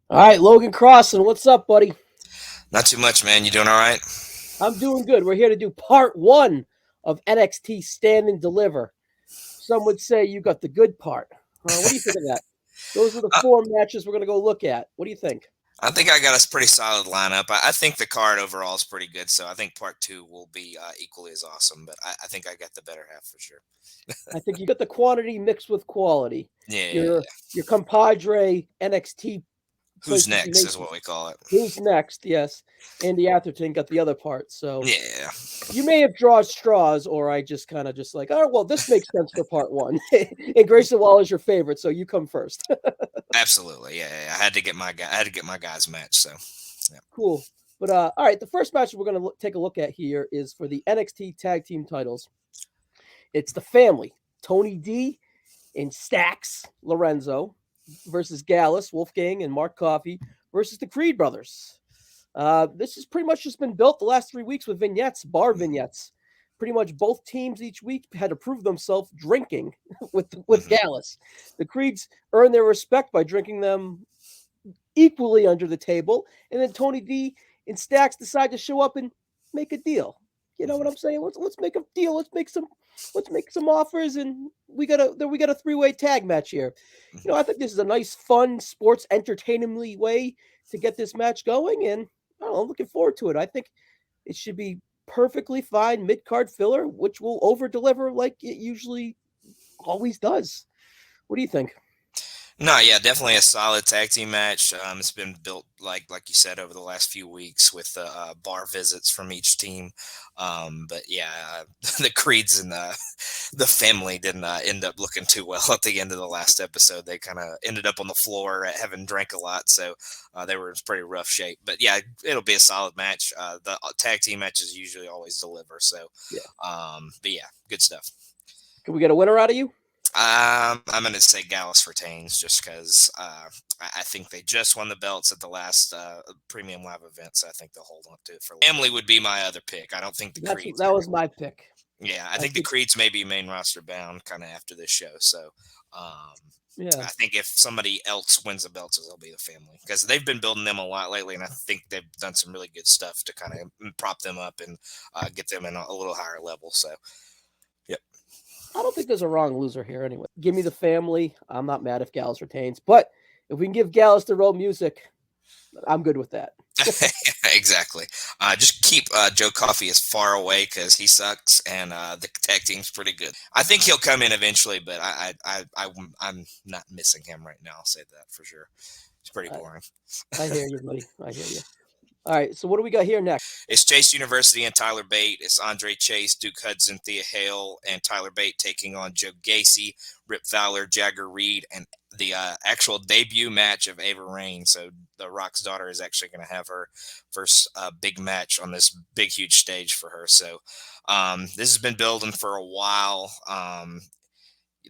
All right, Logan Crosland, what's up, buddy? Not too much, man. You doing all right? I'm doing good. We're here to do part 1 of NXT Stand and Deliver. Some would say you got the good part. What do you think of that? Those are the 4 matches we're going to go look at. What do you think? I think I got a pretty solid lineup. I think the card overall is pretty good, so I think part 2 will be equally as awesome, but I think I got the better half for sure. I think you got the quantity mixed with quality. Yeah. Your compadre NXT. Who's next is what we call it. Who's next? Yes. Andy Atherton got the other part. So yeah, you may have drawn straws, or I just kind of just like, oh, well, this makes sense for part 1. And Grayson Waller's your favorite, so you come first. Absolutely. Yeah. I had to get my guy. I had to get my guys match. So yeah. Cool. But all right, the first match we're going to take a look at here is for the NXT Tag Team titles. It's the family, Tony D and Stax Lorenzo versus Gallus, Wolfgang, and Mark Coffey versus the Creed brothers. This has pretty much just been built the last 3 weeks with vignettes, bar vignettes. Pretty much both teams each week had to prove themselves drinking with Gallus. The Creeds earned their respect by drinking them equally under the table, and then Tony D and Stax decide to show up and make a deal. You know what I'm saying? Let's make a deal. Let's make some offers, and we got a 3-way tag match here. You know, I think this is a nice, fun, sports entertainmently way to get this match going, and I don't know, I'm looking forward to it. I think it should be perfectly fine mid-card filler, which will over-deliver like it usually always does. What do you think? No, yeah, definitely a solid tag team match. It's been built like you said over the last few weeks with bar visits from each team. But yeah, the Creeds and the family didn't end up looking too well at the end of the last episode. They kind of ended up on the floor having drank a lot, so they were in pretty rough shape. But yeah, it'll be a solid match. The tag team matches usually always deliver. So yeah, but yeah, good stuff. Can we get a winner out of you? I'm going to say Gallus retains just because I think they just won the belts at the last Premium Live event, so I think they'll hold on to it for family would be my other pick. I don't think the Creeds. That was my pick. Yeah, I think the Creeds may be main roster bound kind of after this show. So yeah, I think if somebody else wins the belts, it'll be the family because they've been building them a lot lately, and I think they've done some really good stuff to kind of prop them up and get them in a little higher level. So, yep. I don't think there's a wrong loser here anyway. Give me the family. I'm not mad if Gallus retains. But if we can give Gallus the real music, I'm good with that. Exactly. Just keep Joe Coffey as far away because he sucks, and the tag team's pretty good. I think he'll come in eventually, but I'm not missing him right now. I'll say that for sure. It's pretty boring. I hear you, buddy. I hear you. All right, so what do we got here next? It's Chase University and Tyler Bate. It's Andre Chase, Duke Hudson, Thea Hale, and Tyler Bate taking on Joe Gacy, Rip Fowler, Jagger Reed, and the actual debut match of Ava Raine. So the Rock's daughter is actually going to have her first big match on this big, huge stage for her. So this has been building for a while.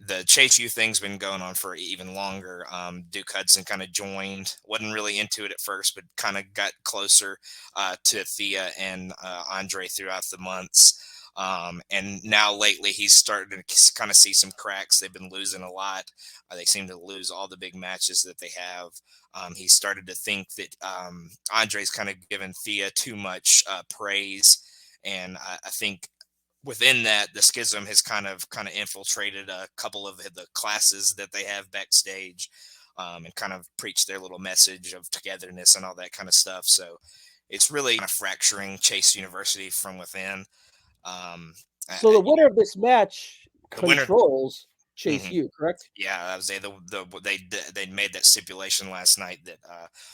The Chase U thing's been going on for even longer. Duke Hudson kind of joined, wasn't really into it at first, but kind of got closer to Thea and Andre throughout the months. And now lately he's starting to kind of see some cracks. They've been losing a lot. They seem to lose all the big matches that they have. He started to think that Andre's kind of given Thea too much praise. And I think within that, the schism has kind of infiltrated a couple of the classes that they have backstage, and kind of preached their little message of togetherness and all that kind of stuff. So it's really kind of fracturing Chase University from within. So the winner of this match controls Chase U, correct? Yeah, I was they made that stipulation last night that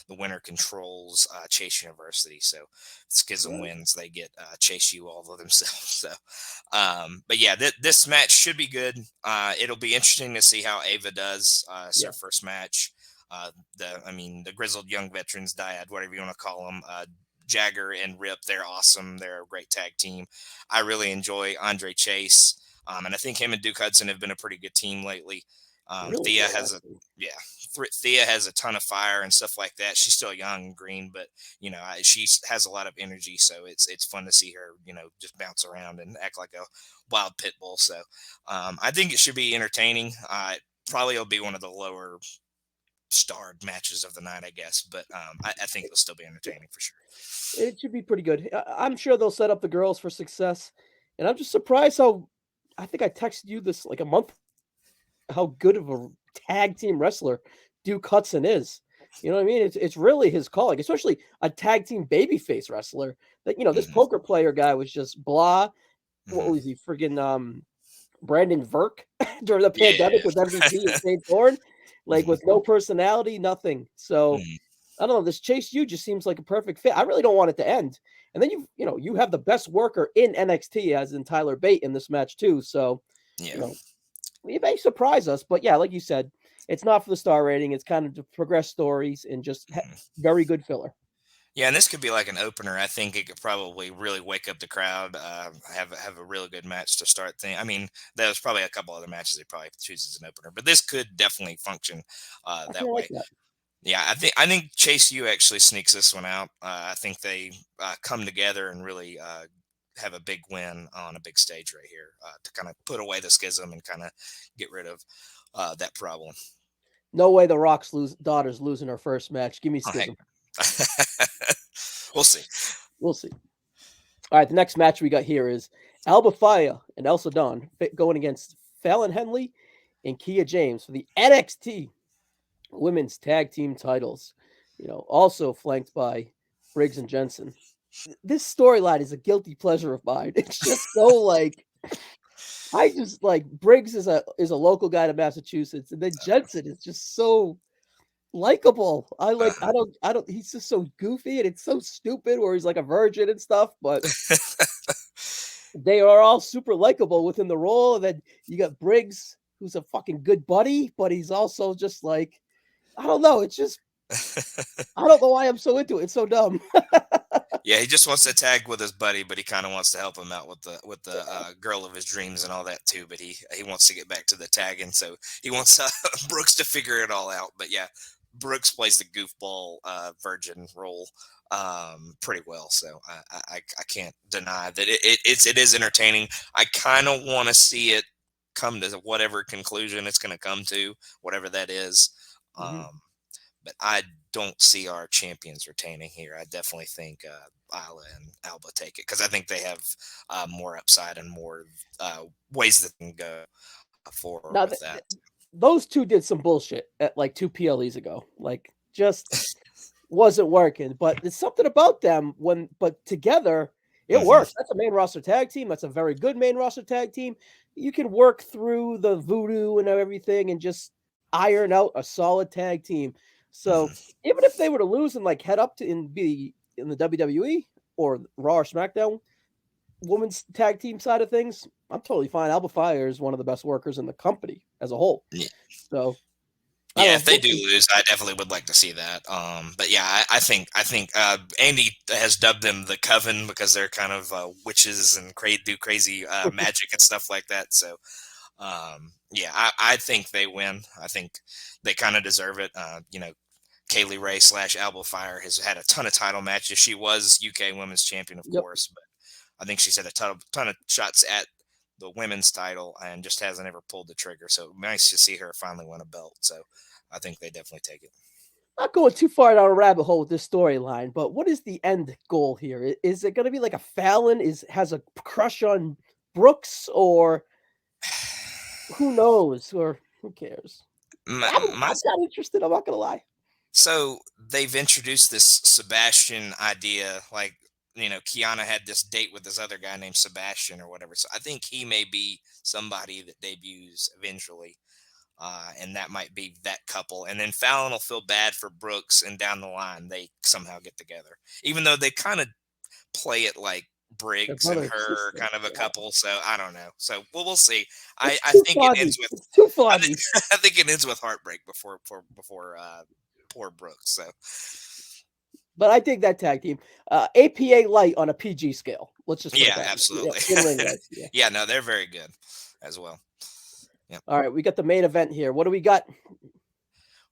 the winner controls Chase University. So Schism wins, they get Chase U all of themselves. So, but yeah, this match should be good. It'll be interesting to see how Ava does. It's her first match. The grizzled young veterans dyad, whatever you want to call them. Jagger and Rip, they're awesome. They're a great tag team. I really enjoy Andre Chase. And I think him and Duke Hudson have been a pretty good team lately. Really Thea good, has actually. Thea has a ton of fire and stuff like that. She's still young and green, but she has a lot of energy. So it's fun to see her, just bounce around and act like a wild pit bull. So I think it should be entertaining. Probably will be one of the lower starred matches of the night, I guess, but I think it'll still be entertaining for sure. It should be pretty good. I'm sure they'll set up the girls for success, and I'm just surprised how. I think I texted you this like a month. How good of a tag team wrestler Duke Hudson is. You know what I mean? It's really his calling, especially a tag team babyface wrestler. That this Hmm. poker player guy was just blah. What Hmm. was he friggin' Brandon Verk during the pandemic Yeah. with MVP and St. Thorne, like Hmm. with no personality, nothing. So Hmm. I don't know. This Chase U just seems like a perfect fit. I really don't want it to end. And then you have the best worker in NXT as in Tyler Bate in this match too. So you Yeah. know it may surprise us, but yeah, like you said, it's not for the star rating. It's kind of to progress stories and just Hmm. very good filler. Yeah, and this could be like an opener. I think it could probably really wake up the crowd. Have a really good match to start thing. I mean, there's probably a couple other matches they probably choose as an opener, but this could definitely function I kind that of like way. that. Yeah, I think Chase U actually sneaks this one out. I think they come together and really have a big win on a big stage right here to kind of put away the schism and kind of get rid of that problem. No way the Rock's daughter's losing her first match. Give me Oh, heck. Schism. We'll see. We'll see. All right, the next match we got here is Alba Fire and Elsa Dawn going against Fallon Henley and Kia James for the NXT Women's Tag Team titles. Also flanked by Briggs and Jensen. This storyline is a guilty pleasure of mine. It's just so like I just like Briggs is a local guy to Massachusetts, and then Jensen is just so likable. I don't he's just so goofy and it's so stupid where he's like a virgin and stuff, but they are all super likable within the role. And then you got Briggs, who's a fucking good buddy, but he's also just like, I don't know. It's just, I don't know why I'm so into it. It's so dumb. Yeah, he just wants to tag with his buddy, but he kind of wants to help him out with the girl of his dreams and all that too. But he wants to get back to the tagging, so he wants Brooks to figure it all out. But yeah, Brooks plays the goofball virgin role pretty well, so I can't deny that it is entertaining. I kind of want to see it come to whatever conclusion it's going to come to, whatever that is. Mhm. Um, but I don't see our champions retaining here. I definitely think Isla and Alba take it because I think they have more upside and more ways that can go forward Now, with that. those two did some bullshit at like two PLEs ago. Like, just wasn't working. But there's something about them but together, it Hmm. works. That's a main roster tag team. That's a very good main roster tag team. You can work through the voodoo and everything and just iron out a solid tag team. So Hmm. even if they were to lose and like head up to and be in the WWE or Raw or SmackDown women's tag team side of things, I'm totally fine. Alba Fire is one of the best workers in the company as a whole. Yeah. So I don't Yeah, know. if they We'll do see. lose, I definitely would like to see that. But yeah, I think Andy has dubbed them the Coven because they're kind of witches and do crazy magic and stuff like that. So yeah, I think they win. I think they kind of deserve it. Kaylee Ray / Alba Fire has had a ton of title matches. She was UK Women's Champion, of Yep. course, but I think she's had a ton of shots at the women's title and just hasn't ever pulled the trigger. So nice to see her finally win a belt. So I think they definitely take it. Not going too far down a rabbit hole with this storyline, but what is the end goal here? Is it going to be like a Fallon has a crush on Brooks, or who knows, or who cares? My, I'm my I'm not interested. I'm not gonna lie. So they've introduced this Sebastian idea, like Kiana had this date with this other guy named Sebastian or whatever. So I think he may be somebody that debuts eventually, and that might be that couple. And then Fallon will feel bad for Brooks, and down the line they somehow get together, even though they kind of play it like Their Briggs and brother and her sister. kind of a Yeah. couple. So I don't know. So we'll see. I, It's I too think it ends funny. with It's too I think funny. I think it ends with heartbreak before poor Brooks. So But I dig that tag team. APA light on a PG scale. Let's just put it yeah, that way. absolutely. In ring light. Yeah. Yeah, no, they're very good as well. Yep. All right, we got the main event here. What do we got?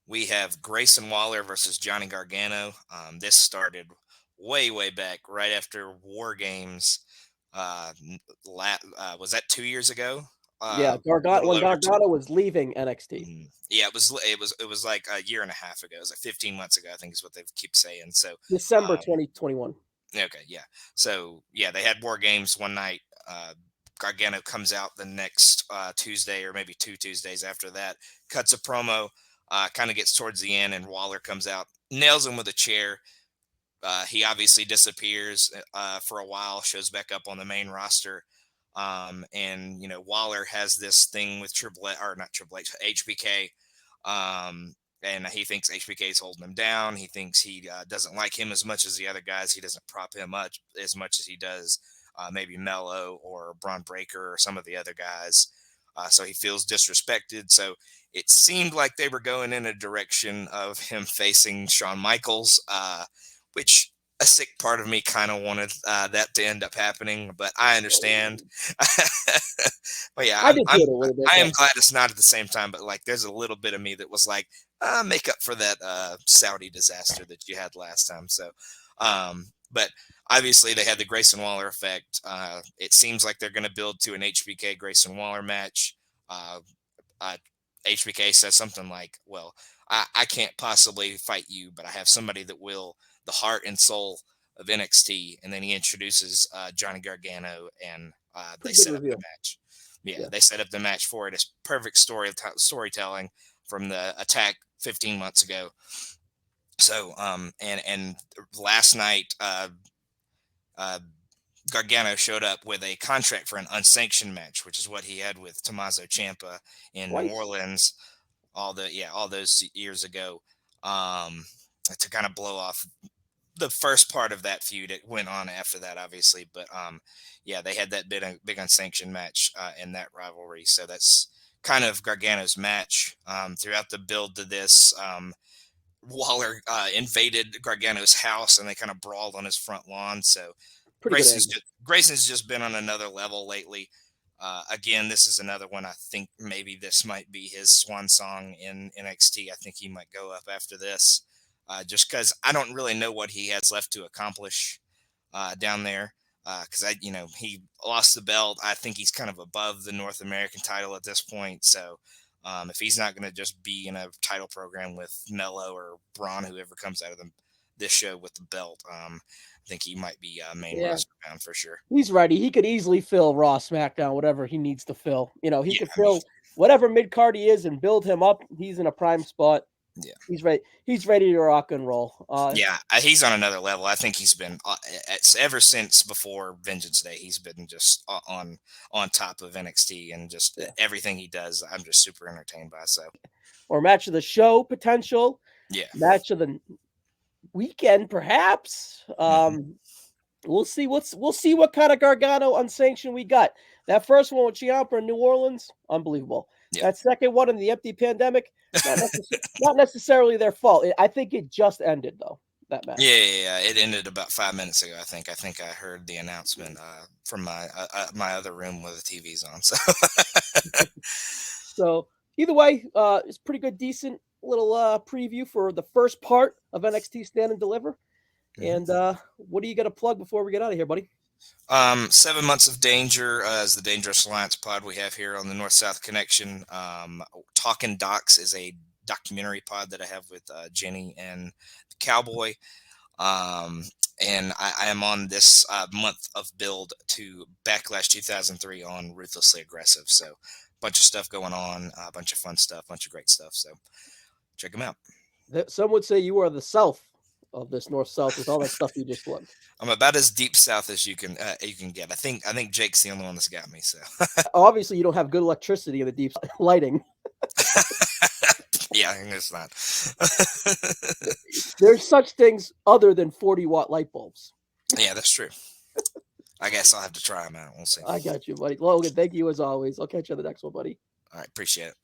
We have Grayson Waller versus Johnny Gargano. This started way back, right after War Games. Was that 2 years ago? Yeah, A little When over two. Gargano was leaving NXT. Yeah, it was like a year and a half ago. It was like 15 months ago, I think is what they keep saying. So, December um, 2021. okay, yeah. So yeah, they had War Games one night. Gargano comes out the next Tuesday, or maybe 2 Tuesdays after that, cuts a promo, kind of gets towards the end, and Waller comes out, nails him with a chair. He obviously disappears for a while, shows back up on the main roster. And Waller has this thing with Triple H, or not Triple H, HBK. And he thinks HBK is holding him down. He thinks he doesn't like him as much as the other guys. He doesn't prop him up as much as he does maybe Mello or Braun Breaker or some of the other guys. So he feels disrespected. So it seemed like they were going in a direction of him facing Shawn Michaels, which a sick part of me kind of wanted that to end up happening, but I understand. But yeah, I did feel it a little bit. I am glad it's not at the same time. But like, there's a little bit of me that was like, make up for that Saudi disaster that you had last time. So, but obviously they had the Grayson Waller effect. It seems like they're going to build to an HBK Grayson Waller match. Uh, HBK says something like, "Well, I can't possibly fight you, but I have somebody that will." The heart and soul of NXT, and then he introduces Johnny Gargano, and they Pretty good set up the review. match. Yeah, Yeah. they set up the match for it. It's perfect storytelling from the attack 15 months ago. So, and last night, uh, Gargano showed up with a contract for an unsanctioned match, which is what he had with Tommaso Ciampa in New Twice. Orleans all those years ago, to kind of blow off the first part of that feud. It went on after that, obviously, but yeah, they had that big unsanctioned match in that rivalry. So that's kind of Gargano's match. Throughout the build to this, Waller invaded Gargano's house, and they kind of brawled on his front lawn. So Pretty good angle. Grayson's just been on another level lately. Again, this is another one. I think maybe this might be his swan song in NXT. I think he might go up after this, just because I don't really know what he has left to accomplish down there. Because he lost the belt. I think he's kind of above the North American title at this point. So if he's not going to just be in a title program with Mello or Braun, whoever comes out of this show with the belt, I think he might be main Yeah. roster bound for sure. He's ready. He could easily fill Raw, SmackDown, whatever he needs to fill. He Yeah, could fill whatever mid card he is and build him up. He's in a prime spot. yeah. He's ready. He's ready to rock and roll. Yeah, he's on another level. I think he's been ever since before Vengeance Day. He's been just on top of NXT, and just everything he does, I'm just super entertained by. So, or match of the show potential. Yeah, match of the weekend, perhaps. We'll see. We'll see what kind of Gargano unsanctioned we got. That first one with Ciampa in New Orleans, unbelievable. Yeah. That second one in the empty pandemic, not necessarily their fault. I think it just ended though. That match. Yeah. It ended about 5 minutes ago. I think I heard the announcement from my other room where the TV's on. So, So either way, it's pretty good, decent little preview for the first part of NXT Stand and Deliver. And what do you got to plug before we get out of here, buddy? 7 Months of Danger is the Dangerous Alliance pod we have here on the North-South Connection. Talking Docs is a documentary pod that I have with Jenny and the Cowboy. And I am on this month of build to Backlash 2003 on Ruthlessly Aggressive. So a bunch of stuff going on, a bunch of fun stuff, a bunch of great stuff. So check them out. Some would say you are the South of this North-South with all that stuff you just plugged. I'm about as deep south as you can get. I think Jake's the only one that's got me. So obviously you don't have good electricity in the deep lighting. Yeah, it's not. There's such things other than 40-watt light bulbs. Yeah, that's true. I guess I'll have to try them out. We'll see. I got you, buddy. Logan, thank you as always. I'll catch you on the next one, buddy. All right, appreciate it.